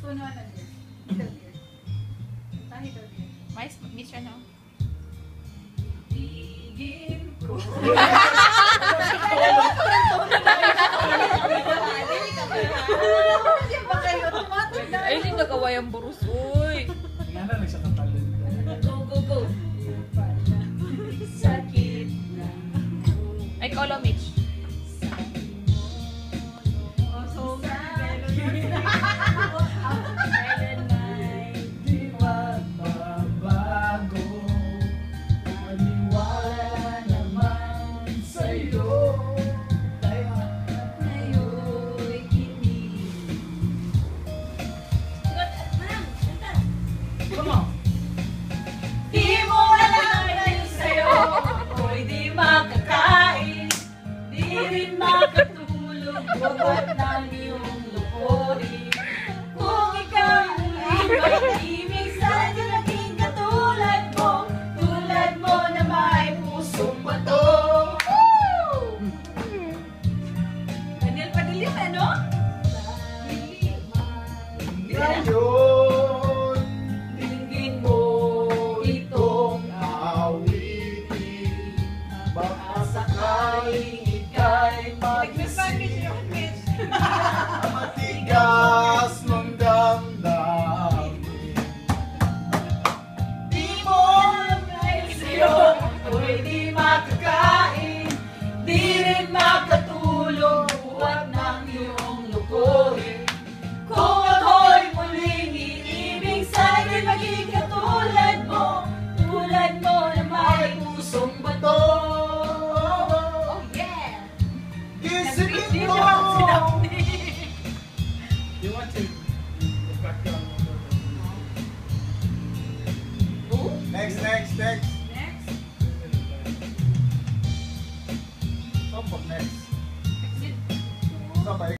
Puno na din. Ito din. Tahi daw din. Mais, miss siya, no? Tigil ko. Ay, hindi nagaway ang burus, uy. Nga na, nagsakatalon. Go, go, go. Sakit na. Ay, kolo, Mitch. So, kailan may Di magbabago, maniwala naman sa'yo. Kaya tayo'y kinig. come on. Di mo alam ngayon sa'yo, ako'y di makakain, di rin makatulog, bukod ng iyong lukurin. Kung ikaw ay mag-ibig, sana naging katulad mo na may pusong bato. Daniel Padilla, ano? Ngayon, Dinggin mo itong awitin, baka sakaling ika'y magising. Matigas mong damdamin. Di mo alam ngayon sa'yo, ako'y di makakain, di rin makatulog, buhat ng iyong lukurin. Kung ako'y muling iibig, sana'y maging katulad mo na may pusong bato. Oh yeah! Gisingin mo! You want to background? Next. Next. Saan pag next? Sabay.